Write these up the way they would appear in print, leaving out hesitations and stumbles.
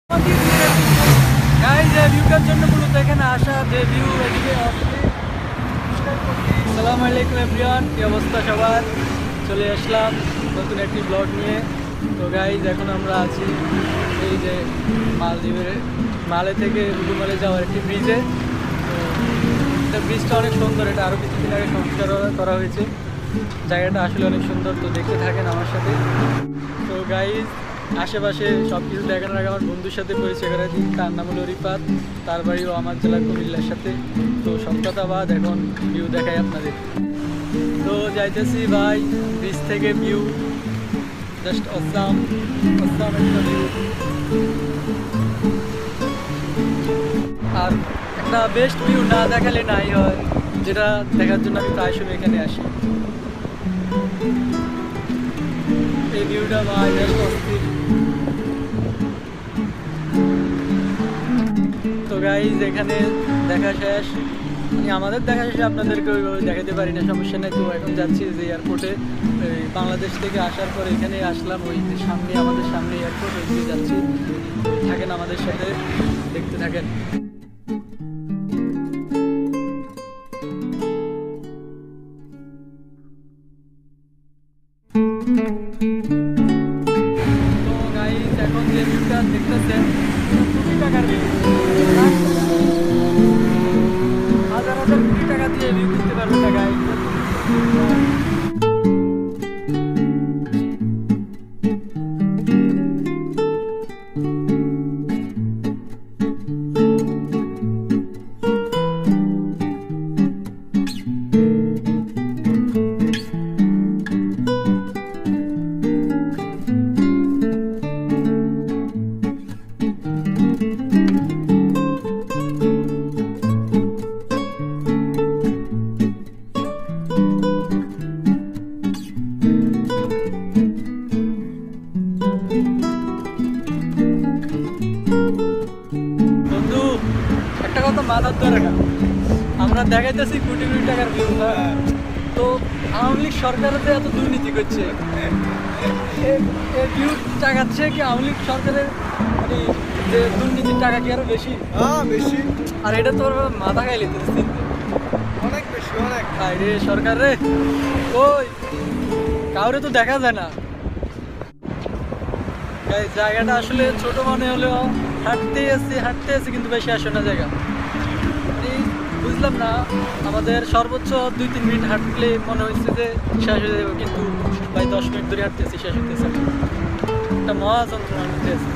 Guys এই ভিউটার জন্য মূলত এখানে আসা যে ভিউ এদিকে আসসালামু আলাইকুম এভরিওয়ান, কি অবস্থা সবার? চলে আসলাম নতুন একটি ব্লগ নিয়ে। তো গাইস এখন আমরা আছি এই যে মালদ্বীপের মালে থেকে রুডুমালে যাওয়ার একটি ব্রিজে। তো ব্রিজটা অনেক সুন্দর, এটা আরও কিছুদিন আগে সংস্কার করা হয়েছে। জায়গাটা আসলে অনেক সুন্দর, তো দেখতে থাকেন আমার সাথে। তো গাইস আশেপাশে সব কিছু দেখানোর আগে আমার বন্ধুর সাথে পরিচয় করা দিই। তার নাম হলো রিফাত, তার বাড়িও আমার জেলার কুমিল্লার সাথে। তো সব কথা বাদ, এখন ভিউ দেখাই আপনাদের। তো যাইতেছি ভাই ব্রিজ থেকে ভিউ, জাস্ট অসাম একটা ভিউ। আর একটা বেস্ট ভিউ না দেখালে নাই হয়, যেটা দেখার জন্য আমি প্রায় সময় এখানে আসি। এই ভিউটা ভাই বেস্ট অস্থির। তো গাইজ এখানে দেখা শেষ, আমাদের দেখা শেষে আপনাদেরকে ওইভাবে দেখাতে পারি না, সমস্যা নেই। তো এখন যাচ্ছি যে এয়ারপোর্টে, বাংলাদেশ থেকে আসার পর এখানে আসলাম, ওই সামনে আমাদের সামনে এয়ারপোর্ট, ওইদিকে যাচ্ছি। থাকেন আমাদের সাথে, দেখতে থাকেন। তো গাইজ এখন যে ভিউটা দেখতেছেন, কোটি টাকার ভিউ, হাজার হাজার কোটি টাকা দিয়ে ভিউ করতে পারবেন না গাইজ। একটা কথা মাথার ধরে রাখা, আমরা দেখাইতেছি কোটি কোটি টাকার ভিউ, তো আওয়ামী লীগ সরকারের এত দুর্নীতি করছে, ভিউ টাকাচ্ছে কি আওয়ামী লীগ সরকারের মানে যে দুর্নীতির টাকা কি আরো বেশি? বেশি। আর এটা তোর মাথা খাই লিতেছে অনেক বেশি, অনেক। রে সরকার রে, ওই কাউরে তো দেখা যায় না। জায়গাটা আসলে ছোট মনে হলেও হাঁটতে আসছে কিন্তু বেশি আসে না জায়গা। বুঝলাম না, আমাদের সর্বোচ্চ 2-3 মিনিট হাঁটলে মনে হচ্ছে যে শেষ হয়ে যাবে, কিন্তু ভাই 10 মিনিট ধরে হাঁটতেছি, শেষ হতেছে না। একটা মহা যন্ত্রণার মধ্যে আছে।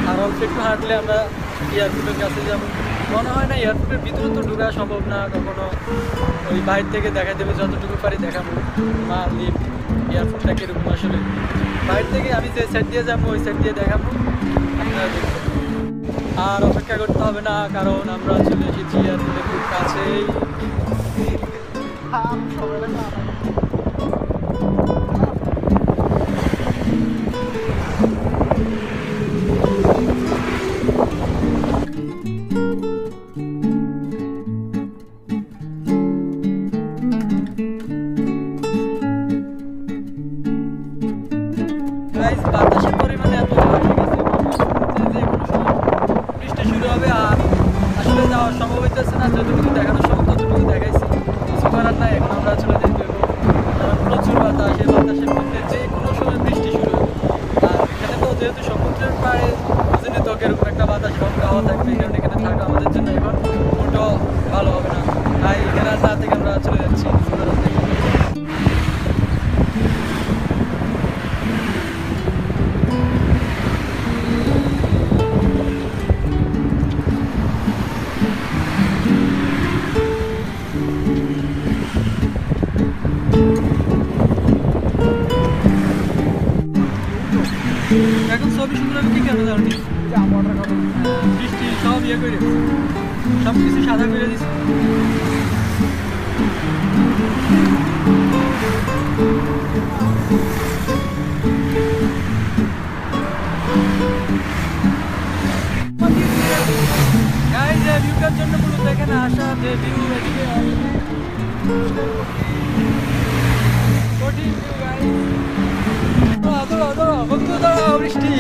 আর অল্প একটু হাঁটলে আমরা এয়ারপোর্টের কাছে যাবো। মনে হয় না এয়ারপোর্টের ভিতরে তো ঢোকা সম্ভব না কখনো, ওই বাইরে থেকে দেখা দেবে যতটুকু পারি দেখাবো। মালদ্বীপ এয়ারপোর্টটা কীরকম আসলে, বাইরে থেকে আমি যে সাইড দিয়ে যাবো ওই সাইড দিয়ে দেখাবো, আপনারা দেখবেন। আর অপেক্ষা করতে হবে না, কারণ আমরা চলে এসেছি এয়ারপোর্টের খুব কাছেই। বাতাসের পরিমাণে এত হয়ে গেছে যে কোনো সময় বৃষ্টি শুরু হবে। আর আসলে যাওয়ার সম্ভব হইতেছে না, যতটুকু দেখানোর সম্ভব ততটুকু দেখাইছি, কিছু করার নাই। এখন আমরা চলে যেতে হবে, কারণ প্রচুর বাতাস, এই বাতাসের মধ্যে যে কোনো সময় বৃষ্টি শুরু হবে। আর এখানে তো যেহেতু সমুদ্রের পাড়ে, বুঝলি তো এরকম একটা বাতাস হাওয়া থাকবে, কারণ এখানে থাকা আমাদের জন্য এখন মোটেও ভালো হবে না। তাই এখানে না থেকে আমরা চলে যাচ্ছি। এখন ছবি সুন্দর হবে কি কেন জানি, বৃষ্টি সব ইয়ে করে সব কিছু সাদা করে দিচ্ছে। ভিউটার জন্য মূলত এখানে আসা, যে ভিউ এদিকে কঠিন ভিউ গাইস। বন্ধু দাঁড়াও, বৃষ্টি